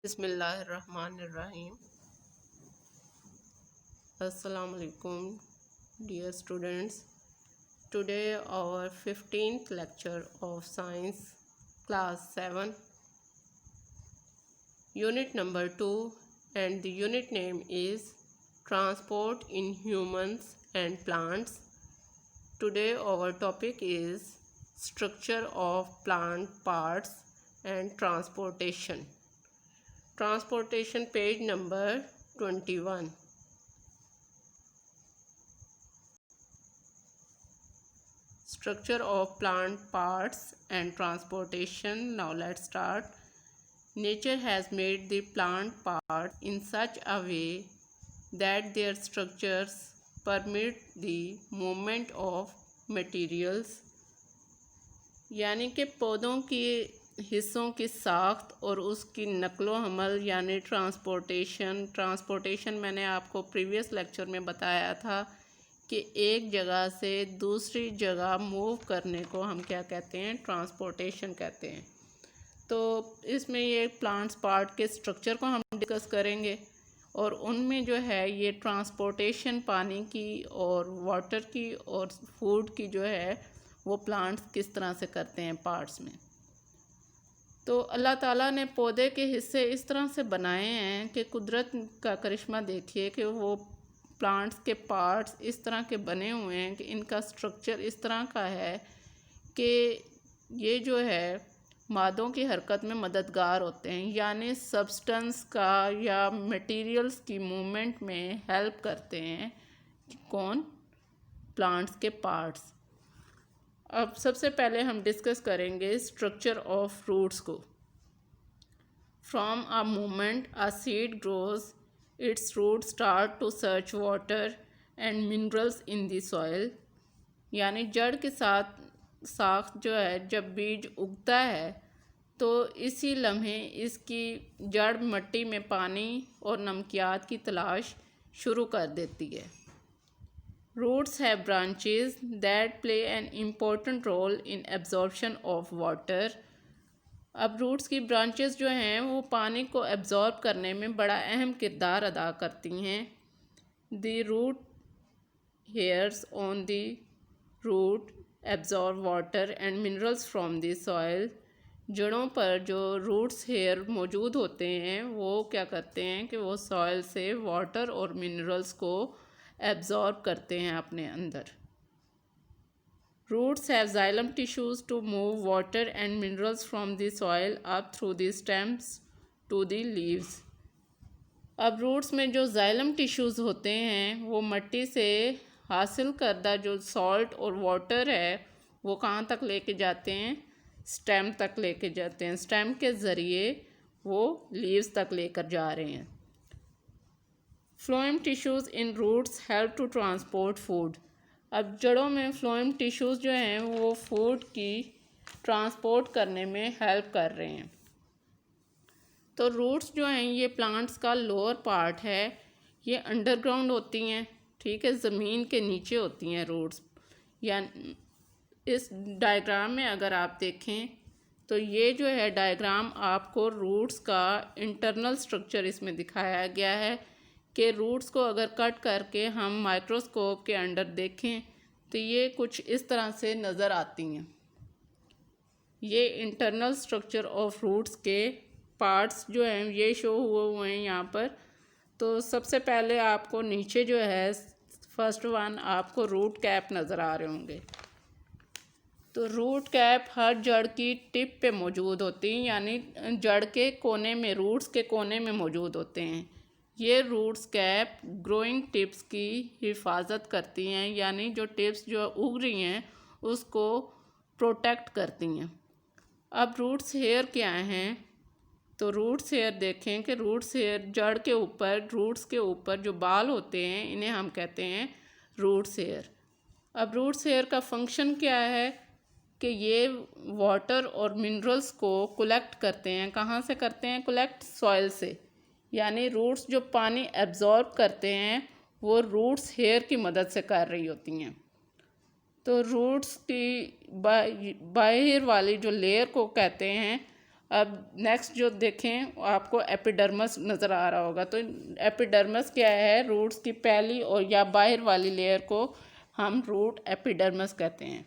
बिस्मिल्लाहिर्रहमानिर्रहीम। अस्सलाम वालेकुम dear students. Today our 15th lecture of science class 7 unit number 2, and the unit name is transport in humans and plants. Today our topic is structure of plant parts and transportation. Transportation, page number 21. Structure of plant parts and transportation. Now let's start. Nature has made the plant parts in such a way that their structures permit the movement of materials, यानी कि पौधों की हिस्सों की साख्त और उसकी नकलो हमल यानी ट्रांसपोर्टेशन मैंने आपको प्रीवियस लेक्चर में बताया था कि एक जगह से दूसरी जगह मूव करने को हम क्या कहते हैं, ट्रांसपोर्टेशन कहते हैं। तो इसमें ये प्लांट्स पार्ट के स्ट्रक्चर को हम डिस्कस करेंगे और उनमें जो है ये ट्रांसपोर्टेशन पानी की और वाटर की और फूड की जो है वो प्लांट्स किस तरह से करते हैं पार्ट्स में। तो अल्लाह ताला ने पौधे के हिस्से इस तरह से बनाए हैं कि कुदरत का करिश्मा देखिए कि वो प्लांट्स के पार्ट्स इस तरह के बने हुए हैं कि इनका स्ट्रक्चर इस तरह का है कि ये जो है मादों की हरकत में मददगार होते हैं, यानी सब्सटेंस का या मटेरियल्स की मूवमेंट में हेल्प करते हैं। कौन? प्लांट्स के पार्ट्स। अब सबसे पहले हम डिस्कस करेंगे स्ट्रक्चर ऑफ रूट्स को। From a moment a seed grows, its root start to search water and minerals in the soil, यानी जड़ के साथ साख जो है जब बीज उगता है तो इसी लम्हे इसकी जड़ मिट्टी में पानी और नमकियात की तलाश शुरू कर देती है। Roots have branches that play an important role in absorption of water. अब रूट्स की ब्रांचेस जो हैं वो पानी को एब्जॉर्ब करने में बड़ा अहम किरदार अदा करती हैं। The root hairs on the root absorb water and minerals from the soil. जड़ों पर जो रूट्स हेयर मौजूद होते हैं वो क्या करते हैं कि वो सॉइल से वाटर और मिनरल्स को एब्जॉर्ब करते हैं अपने अंदर। Roots have xylem tissues to move water and minerals from the soil up through the stems to the leaves. अब रूट्स में जो जाइलम टिश्यूज होते हैं वो मिट्टी से हासिल करदा जो सॉल्ट और वाटर है वो कहाँ तक लेके जाते हैं, स्टेम तक लेके जाते हैं। स्टेम के ज़रिए वो लीव्स तक लेकर जा रहे हैं। Phloem tissues in roots help to transport food. अब जड़ों में फ्लोएम टिश्यूज़ जो हैं वो फूड की ट्रांसपोर्ट करने में हेल्प कर रहे हैं। तो रूट्स जो हैं ये प्लांट्स का लोअर पार्ट है, ये अंडरग्राउंड होती हैं, ठीक है, ज़मीन के नीचे होती हैं रूट्स। या इस डायग्राम में अगर आप देखें तो ये जो है डायग्राम आपको रूट्स का इंटरनल स्ट्रक्चर इसमें दिखाया गया है कि रूट्स को अगर कट करके हम माइक्रोस्कोप के अंडर देखें तो ये कुछ इस तरह से नज़र आती हैं। ये इंटरनल स्ट्रक्चर ऑफ रूट्स के पार्ट्स जो हैं ये शो हुए हैं यहाँ पर। तो सबसे पहले आपको नीचे जो है फर्स्ट वन आपको रूट कैप नज़र आ रहे होंगे। तो रूट कैप हर जड़ की टिप पे मौजूद होती हैं, यानी जड़ के कोने में, रूट्स के कोने में मौजूद होते हैं। ये रूट्स कैप ग्रोइंग टिप्स की हिफाजत करती हैं, यानी जो टिप्स जो उग रही हैं उसको प्रोटेक्ट करती हैं। अब रूट्स हेयर क्या हैं? तो रूट्स हेयर देखें कि रूट्स हेयर जड़ के ऊपर, रूट्स के ऊपर जो बाल होते हैं इन्हें हम कहते हैं रूट्स हेयर। अब रूट्स हेयर का फंक्शन क्या है कि ये वाटर और मिनरल्स को कलेक्ट करते हैं। कहाँ से करते हैं कलेक्ट? सॉइल से। यानी रूट्स जो पानी एब्जॉर्ब करते हैं वो रूट्स हेयर की मदद से कर रही होती हैं। तो रूट्स की बाहर वाली जो लेयर को कहते हैं अब नेक्स्ट जो देखें आपको एपिडर्मस नज़र आ रहा होगा। तो एपिडर्मस क्या है? रूट्स की पहली और या बाहर वाली लेयर को हम रूट एपिडर्मस कहते हैं।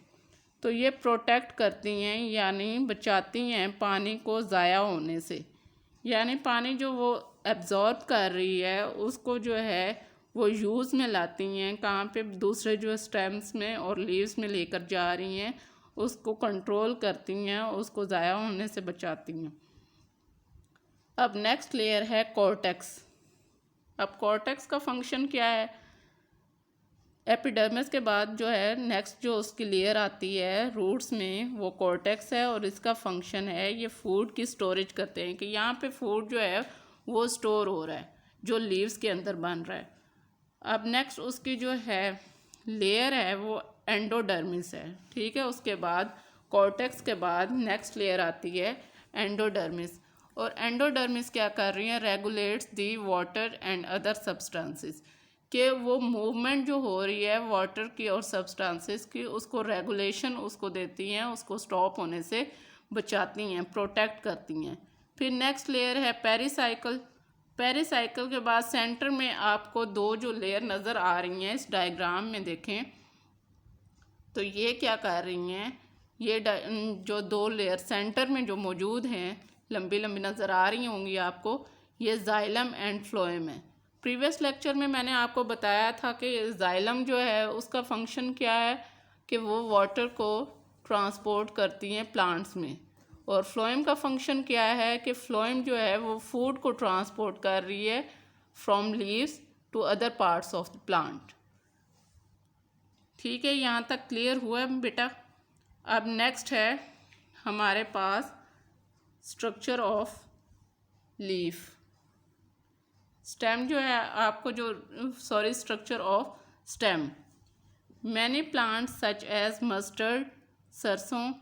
तो ये प्रोटेक्ट करती हैं यानी बचाती हैं पानी को ज़ाया होने से, यानी पानी जो वो एब्ज़ॉर्ब कर रही है उसको जो है वो यूज़ में लाती हैं, कहाँ पे दूसरे जो स्टेम्स में और लीव्स में लेकर जा रही हैं, उसको कंट्रोल करती हैं, उसको ज़ाया होने से बचाती हैं। अब नेक्स्ट लेयर है कॉर्टेक्स। अब कॉर्टेक्स का फंक्शन क्या है? एपिडर्मिस के बाद जो है नेक्स्ट जो उसकी लेयर आती है रूट्स में वो कॉर्टेक्स है, और इसका फंक्शन है ये फूड की स्टोरेज करते हैं कि यहाँ पे फूड जो है वो स्टोर हो रहा है जो लीव्स के अंदर बन रहा है। अब नेक्स्ट उसकी जो है लेयर है वो एंडोडर्मिस है, ठीक है। उसके बाद कॉर्टेक्स के बाद नेक्स्ट लेयर आती है एंडोडर्मिस, और एंडोडर्मिस क्या कर रही है? Regulates the water and other substances, कि वो मूवमेंट जो हो रही है वाटर की और सब्सटेंसेस की उसको रेगुलेशन उसको देती हैं, उसको स्टॉप होने से बचाती हैं, प्रोटेक्ट करती हैं। फिर नेक्स्ट लेयर है पेरिसाइकिल। पेरिसाइकिल के बाद सेंटर में आपको दो जो लेयर नज़र आ रही हैं इस डायग्राम में देखें तो ये क्या कर रही हैं? ये जो दो लेयर सेंटर में जो मौजूद हैं लंबी लंबी नज़र आ रही होंगी आपको, ये जाइलम एंड फ्लोएम है। प्रीवियस लेक्चर में मैंने आपको बताया था कि जाइलम जो है उसका फंक्शन क्या है कि वो वाटर को ट्रांसपोर्ट करती हैं प्लांट्स में, और फ्लोएम का फंक्शन क्या है कि फ्लोएम जो है वो फूड को ट्रांसपोर्ट कर रही है from leaves to other parts of the plant. ठीक है, यहाँ तक क्लियर हुआ है बेटा। अब नेक्स्ट है हमारे पास स्ट्रक्चर ऑफ लीफ। स्टेम जो है आपको जो structure of stem. Many plants such as mustard, sarson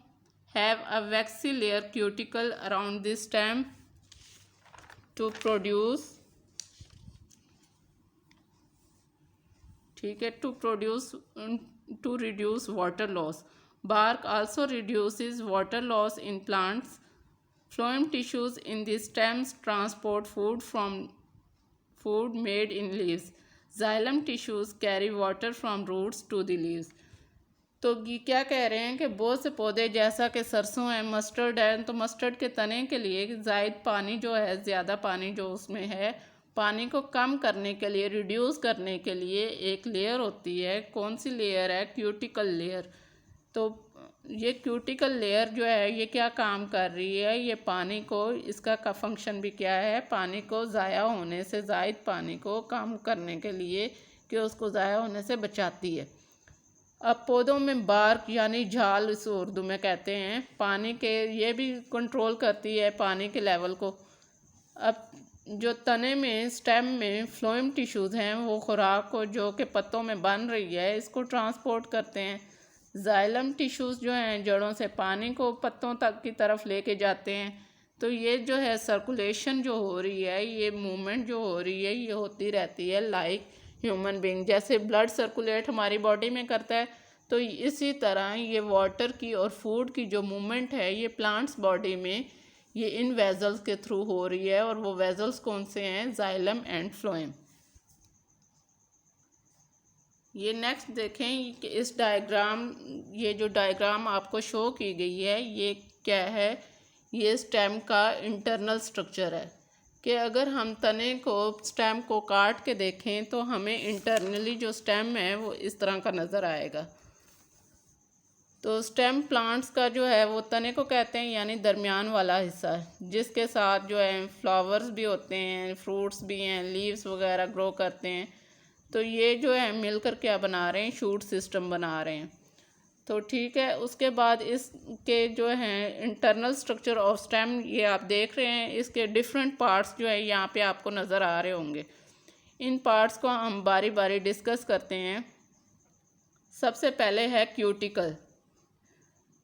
have a waxy layer cuticle around the stem to produce, ठीक है, to reduce water loss. Bark also reduces water loss in plants. Phloem tissues in the stems transport food made in leaves. Xylem tissues carry water from roots to the leaves. तो ये क्या कह रहे हैं कि बहुत से पौधे जैसा कि सरसों है, मस्टर्ड है, तो मस्टर्ड के तने के लिए ज़ायद पानी जो है, ज़्यादा पानी जो उसमें है, पानी को कम करने के लिए, रिड्यूस करने के लिए एक लेयर होती है। कौन सी लेयर है? Cuticle layer. तो ये क्यूटिकल लेयर जो है ये क्या काम कर रही है? ये पानी को, इसका का फंक्शन भी क्या है? पानी को ज़ाया होने से, ज़ायद पानी को कम करने के लिए कि उसको ज़ाया होने से बचाती है। अब पौधों में बार्क यानी झाल इस उर्दू में कहते हैं, पानी के ये भी कंट्रोल करती है पानी के लेवल को। अब जो तने में, स्टेम में फ्लोएम टिश्यूज़ हैं वो खुराक को जो कि पत्तों में बन रही है इसको ट्रांसपोर्ट करते हैं। जाइलम टिश्यूज़ जो हैं जड़ों से पानी को पत्तों तक की तरफ लेके जाते हैं। तो ये जो है सर्कुलेशन जो हो रही है, ये मूवमेंट जो हो रही है, ये होती रहती है लाइक ह्यूमन बीइंग। जैसे ब्लड सर्कुलेट हमारी बॉडी में करता है, तो इसी तरह ये वाटर की और फूड की जो मूवमेंट है ये प्लांट्स बॉडी में ये इन वेजल्स के थ्रू हो रही है। और वो वेजल्स कौन से हैं? Xylem and phloem. ये नेक्स्ट देखें कि इस डायग्राम, ये जो डायग्राम आपको शो की गई है ये क्या है? ये स्टेम का इंटरनल स्ट्रक्चर है कि अगर हम तने को, स्टेम को काट के देखें तो हमें इंटरनली जो स्टेम है वो इस तरह का नज़र आएगा। तो स्टेम प्लांट्स का जो है वो तने को कहते हैं, यानी दरमियान वाला हिस्सा, जिसके साथ जो है फ्लावर्स भी होते हैं, फ्रूट्स भी हैं, लीव्स वगैरह ग्रो करते हैं। तो ये जो है मिलकर क्या बना रहे हैं? शूट सिस्टम बना रहे हैं। तो ठीक है, उसके बाद इसके जो हैं इंटरनल स्ट्रक्चर ऑफ स्टेम ये आप देख रहे हैं, इसके डिफरेंट पार्ट्स जो है यहाँ पे आपको नज़र आ रहे होंगे। इन पार्ट्स को हम बारी बारी डिस्कस करते हैं। सबसे पहले है क्यूटिकल।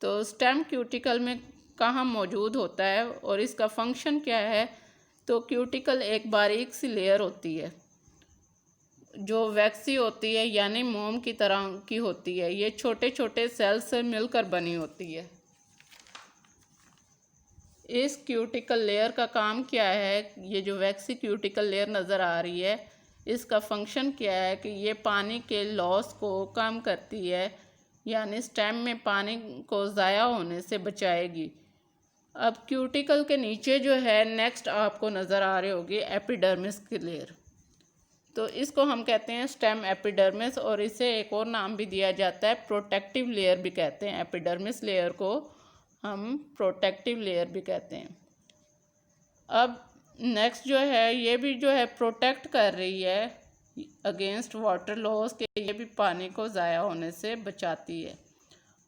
तो स्टेम क्यूटिकल में कहाँ मौजूद होता है और इसका फंक्शन क्या है? तो क्यूटिकल एक बारीक सी लेयर होती है जो वैक्सी होती है, यानी मोम की तरह की होती है। ये छोटे छोटे सेल्स से मिलकर बनी होती है। इस क्यूटिकल लेयर का काम क्या है, ये जो वैक्सी क्यूटिकल लेयर नज़र आ रही है, इसका फंक्शन क्या है कि ये पानी के लॉस को कम करती है, यानी स्टेम में पानी को ज़ाया होने से बचाएगी। अब क्यूटिकल के नीचे जो है नेक्स्ट आपको नज़र आ रही होगी एपिडर्मिस की लेयर। तो इसको हम कहते हैं स्टेम एपिडर्मिस, और इसे एक और नाम भी दिया जाता है प्रोटेक्टिव लेयर भी कहते हैं। एपिडर्मिस लेयर को हम प्रोटेक्टिव लेयर भी कहते हैं। अब नेक्स्ट जो है ये भी जो है प्रोटेक्ट कर रही है अगेंस्ट वाटर लॉस के, ये भी पानी को ज़ाया होने से बचाती है।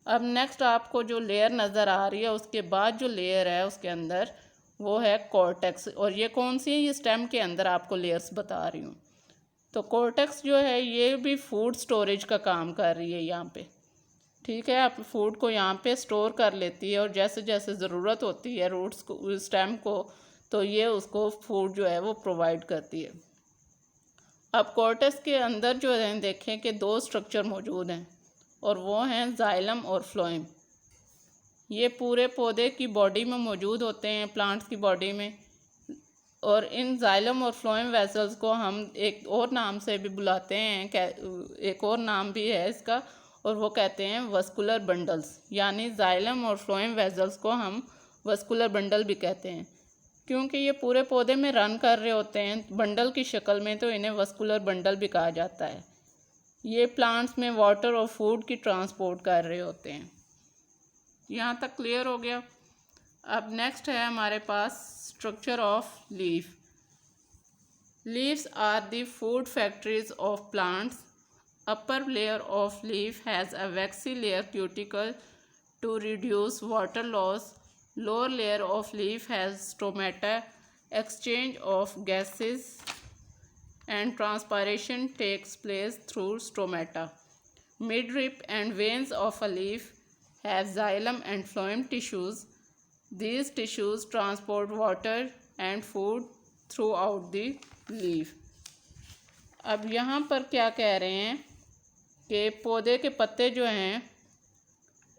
अब नेक्स्ट आपको जो लेयर नज़र आ रही है उसके बाद जो लेयर है उसके अंदर वो है कॉर्टेक्स, और ये कौन सी है, ये स्टेम के अंदर आपको लेयर्स बता रही हूँ। तो कॉर्टेक्स जो है ये भी फूड स्टोरेज का काम कर रही है यहाँ पे, ठीक है। आप फूड को यहाँ पे स्टोर कर लेती है, और जैसे जैसे ज़रूरत होती है रूट्स को, स्टेम को, तो ये उसको फूड जो है वो प्रोवाइड करती है। अब कॉर्टेक्स के अंदर जो है देखें कि दो स्ट्रक्चर मौजूद हैं, और वो हैं जाइलम और फ्लोएम। ये पूरे पौधे की बॉडी में मौजूद होते हैं, प्लांट्स की बॉडी में। और इन जाइलम और फ्लोएम वेसल्स को हम एक और नाम से भी बुलाते हैं, एक और नाम भी है इसका, और वो कहते हैं वस्कुलर बंडल्स। यानी जाइलम और फ्लोएम वेसल्स को हम वस्कुलर बंडल भी कहते हैं, क्योंकि ये पूरे पौधे में रन कर रहे होते हैं बंडल की शक्ल में, तो इन्हें वस्कुलर बंडल भी कहा जाता है। ये प्लांट्स में वाटर और फूड की ट्रांसपोर्ट कर रहे होते हैं। यहाँ तक क्लियर हो गया। अब नेक्स्ट है हमारे पास structure of leaf. Leaves are the food factories of plants. Upper layer of leaf has a waxy layer cuticle to reduce water loss. Lower layer of leaf has stomata. Exchange of gases and transpiration takes place through stomata. Midrib and veins of a leaf have xylem and phloem tissues. These tissues transport water and food throughout the leaf. अब यहाँ पर क्या कह रहे हैं कि पौधे के पत्ते जो हैं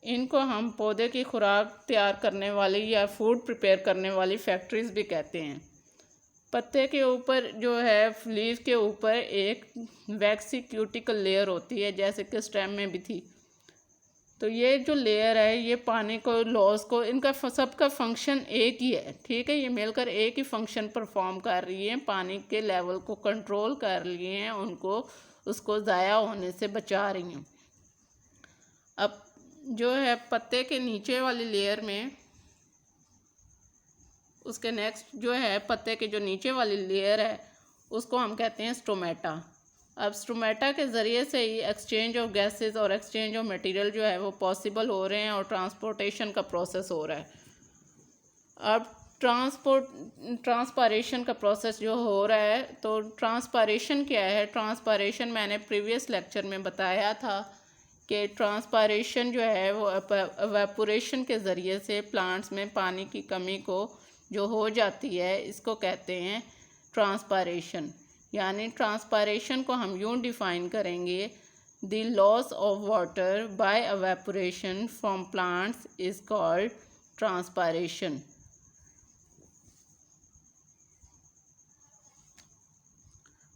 इनको हम पौधे की खुराक तैयार करने वाली या फूड प्रिपेयर करने वाली फैक्ट्रीज भी कहते हैं। पत्ते के ऊपर जो है लीफ के ऊपर एक वैक्सी क्यूटिकल लेयर होती है, जैसे कि स्टेम में भी थी। तो ये जो लेयर है ये पानी को लॉस को, इनका सबका फंक्शन एक ही है, ठीक है। ये मिलकर एक ही फंक्शन परफॉर्म कर रही है, पानी के लेवल को कंट्रोल कर लिए हैं, उनको उसको ज़ाया होने से बचा रही हैं। अब जो है पत्ते के नीचे वाली लेयर में, उसके नेक्स्ट जो है पत्ते के जो नीचे वाली लेयर है उसको हम कहते हैं स्टोमेटा। अब स्टोमेटा के ज़रिए से ही एक्सचेंज ऑफ गैसेस और एक्सचेंज ऑफ मटेरियल जो है वो पॉसिबल हो रहे हैं, और ट्रांसपोर्टेशन का प्रोसेस हो रहा है। अब ट्रांसपायरेशन का प्रोसेस जो हो रहा है, तो ट्रांसपायरेशन क्या है? ट्रांसपायरेशन मैंने प्रीवियस लेक्चर में बताया था कि ट्रांसपायरेशन जो है वो एवेपोरेशन के ज़रिए से प्लांट्स में पानी की कमी को जो हो जाती है इसको कहते हैं ट्रांसपायरेशन। यानी ट्रांसपायरेशन को हम यूँ डिफ़ाइन करेंगे, the loss of water bye evaporation from plants is called transpiration.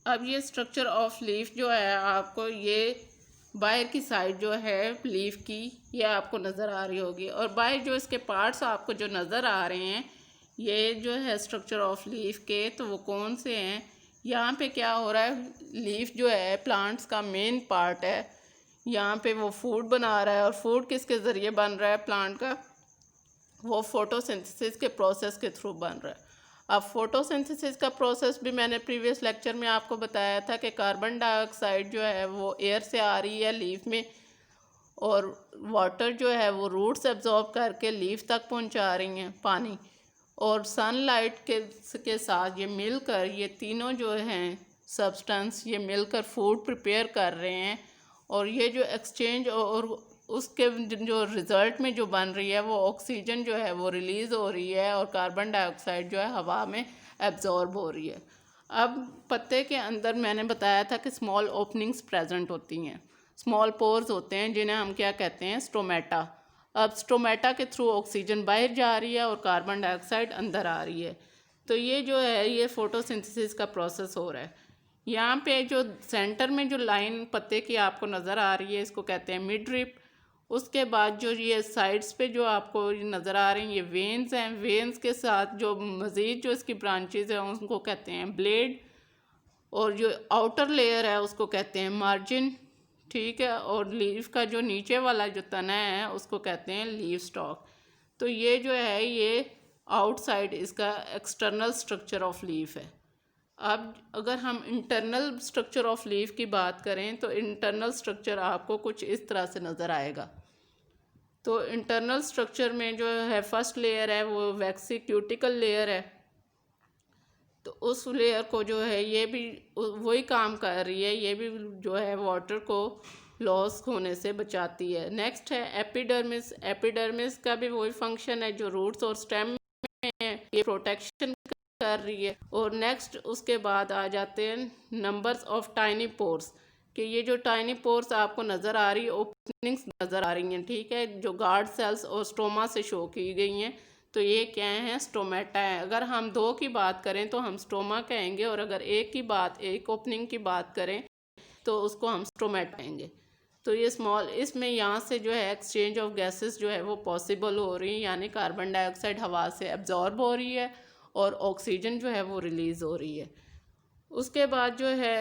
अब ये स्ट्रक्चर ऑफ लीफ जो है आपको ये बाहर की साइड जो है लीफ की ये आपको नज़र आ रही होगी, और बाहर जो इसके पार्ट्स आपको जो नज़र आ रहे हैं ये जो है स्ट्रक्चर ऑफ लीफ के, तो वो कौन से हैं? यहाँ पे क्या हो रहा है, लीफ जो है प्लांट्स का मेन पार्ट है, यहाँ पे वो फूड बना रहा है, और फूड किसके ज़रिए बन रहा है प्लांट का? वो फोटोसिंथेसिस के प्रोसेस के थ्रू बन रहा है। अब फोटोसिंथेसिस का प्रोसेस भी मैंने प्रीवियस लेक्चर में आपको बताया था कि कार्बन डाइऑक्साइड जो है वो एयर से आ रही है लीफ में, और वाटर जो है वो रूट्स एब्जॉर्ब करके लीफ तक पहुंचा रही हैं पानी, और सनलाइट के साथ ये मिलकर ये तीनों जो हैं सब्सटेंस ये मिलकर फूड प्रिपेयर कर रहे हैं, और ये जो एक्सचेंज और उसके जो रिज़ल्ट में जो बन रही है वो ऑक्सीजन जो है वो रिलीज़ हो रही है, और कार्बन डाइऑक्साइड जो है हवा में एब्जॉर्ब हो रही है। अब पत्ते के अंदर मैंने बताया था कि स्मॉल ओपनिंग्स प्रेजेंट होती हैं, स्मॉल पोर्स होते हैं, जिन्हें हम क्या कहते हैं? स्टोमेटा। अब स्टोमेटा के थ्रू ऑक्सीजन बाहर जा रही है और कार्बन डाइऑक्साइड अंदर आ रही है। तो ये जो है ये फोटोसिंथेसिस का प्रोसेस हो रहा है। यहाँ पे जो सेंटर में जो लाइन पत्ते की आपको नज़र आ रही है इसको कहते हैं मिड रिप। उसके बाद जो ये साइड्स पे जो आपको नज़र आ रही हैं ये वेन्स हैं। वेन्स के साथ जो मज़ीद जो इसकी ब्रांचेज हैं उनको कहते हैं ब्लेड, और जो आउटर लेयर है उसको कहते हैं मार्जिन, ठीक है। और लीफ का जो नीचे वाला जो तना है उसको कहते हैं लीफ स्टॉक। तो ये जो है ये आउटसाइड इसका एक्सटर्नल स्ट्रक्चर ऑफ लीफ है। अब अगर हम इंटरनल स्ट्रक्चर ऑफ लीफ की बात करें तो इंटरनल स्ट्रक्चर आपको कुछ इस तरह से नज़र आएगा। तो इंटरनल स्ट्रक्चर में जो है फर्स्ट लेयर है वो वैक्सी क्यूटिकल लेयर है। तो उस लेयर को जो है ये भी वही काम कर रही है, ये भी जो है वाटर को लॉस होने से बचाती है। नेक्स्ट है एपिडर्मिस। एपिडर्मिस का भी वही फंक्शन है जो रूट्स और स्टेम में है, ये प्रोटेक्शन कर रही है। और नेक्स्ट उसके बाद आ जाते हैं नंबर्स ऑफ टाइनी पोर्स, कि ये जो टाइनी पोर्स आपको नज़र आ रही है ओपनिंग्स नज़र आ रही हैं, ठीक है, जो गार्ड सेल्स और स्टोमा से शो की गई हैं। तो ये क्या है, स्टोमेटा है। अगर हम दो की बात करें तो हम स्टोमा कहेंगे, और अगर एक ओपनिंग की बात करें तो उसको हम स्टोमेटा कहेंगे। तो ये स्मॉल, इसमें यहाँ से जो है एक्सचेंज ऑफ गैसेस जो है वो पॉसिबल हो रही है, यानी कार्बन डाइऑक्साइड हवा से एब्जॉर्ब हो रही है और ऑक्सीजन जो है वो रिलीज़ हो रही है। उसके बाद जो है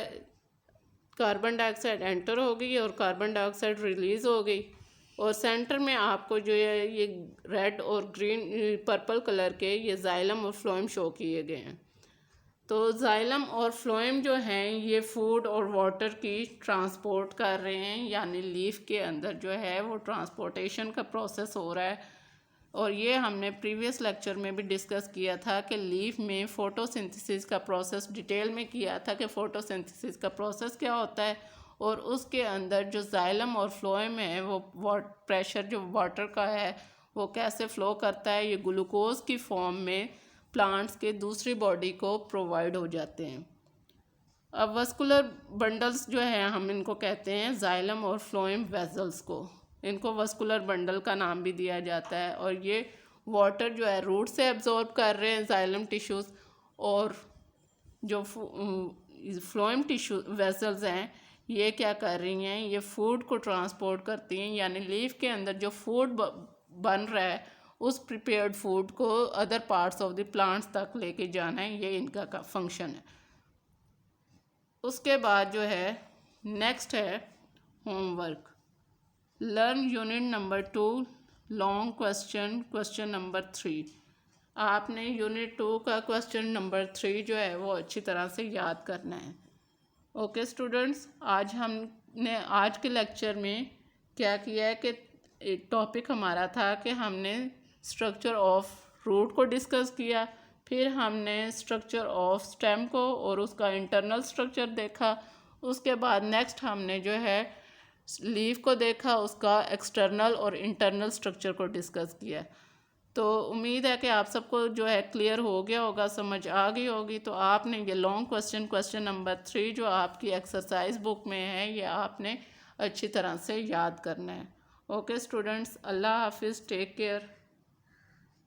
कार्बन डाइऑक्साइड एंटर हो गई और कार्बन डाइऑक्साइड रिलीज़ हो गई। और सेंटर में आपको जो है ये रेड और ग्रीन पर्पल कलर के ये जाइलम और फ्लोएम शो किए गए हैं। तो जाइलम और फ्लोएम जो हैं ये फूड और वाटर की ट्रांसपोर्ट कर रहे हैं, यानी लीफ के अंदर जो है वो ट्रांसपोर्टेशन का प्रोसेस हो रहा है। और ये हमने प्रीवियस लेक्चर में भी डिस्कस किया था कि लीफ में फ़ोटोसिंथेसिस का प्रोसेस डिटेल में किया था कि फ़ोटोसिंथेसिस का प्रोसेस क्या होता है, और उसके अंदर जो जाइलम और फ्लोएम है वो प्रेशर जो वाटर का है वो कैसे फ़्लो करता है, ये ग्लूकोज की फॉर्म में प्लांट्स के दूसरी बॉडी को प्रोवाइड हो जाते हैं। अब वस्कुलर बंडल्स जो है हम इनको कहते हैं जाइलम और फ्लोएम वेजल्स को, इनको वस्कुलर बंडल का नाम भी दिया जाता है। और ये वाटर जो है रूट से एब्जॉर्ब कर रहे हैं जाइलम टिश्यूज़, और जो फ्लोएम टिश्यू वेसल्स हैं ये क्या कर रही हैं, ये फूड को ट्रांसपोर्ट करती हैं, यानी लीफ के अंदर जो फूड बन रहा है उस प्रिपेयर्ड फूड को other parts of the plants तक लेके जाना है, ये इनका का फंक्शन है। उसके बाद जो है नेक्स्ट है homework. Learn unit number 2 long question number 3। आपने यूनिट 2 का क्वेश्चन नंबर 3 जो है वो अच्छी तरह से याद करना है। ओके स्टूडेंट्स, आज हमने आज के लेक्चर में क्या किया है कि टॉपिक हमारा था कि हमने स्ट्रक्चर ऑफ रूट को डिस्कस किया, फिर हमने स्ट्रक्चर ऑफ स्टेम को और उसका इंटरनल स्ट्रक्चर देखा। उसके बाद नेक्स्ट हमने जो है लीफ को देखा, उसका एक्सटर्नल और इंटरनल स्ट्रक्चर को डिस्कस किया। तो उम्मीद है कि आप सबको जो है क्लियर हो गया होगा, समझ आ गई होगी। तो आपने ये लॉन्ग क्वेश्चन नंबर 3 जो आपकी एक्सरसाइज बुक में है ये आपने अच्छी तरह से याद करना है। ओके स्टूडेंट्स, अल्लाह हाफिज़, टेक केयर।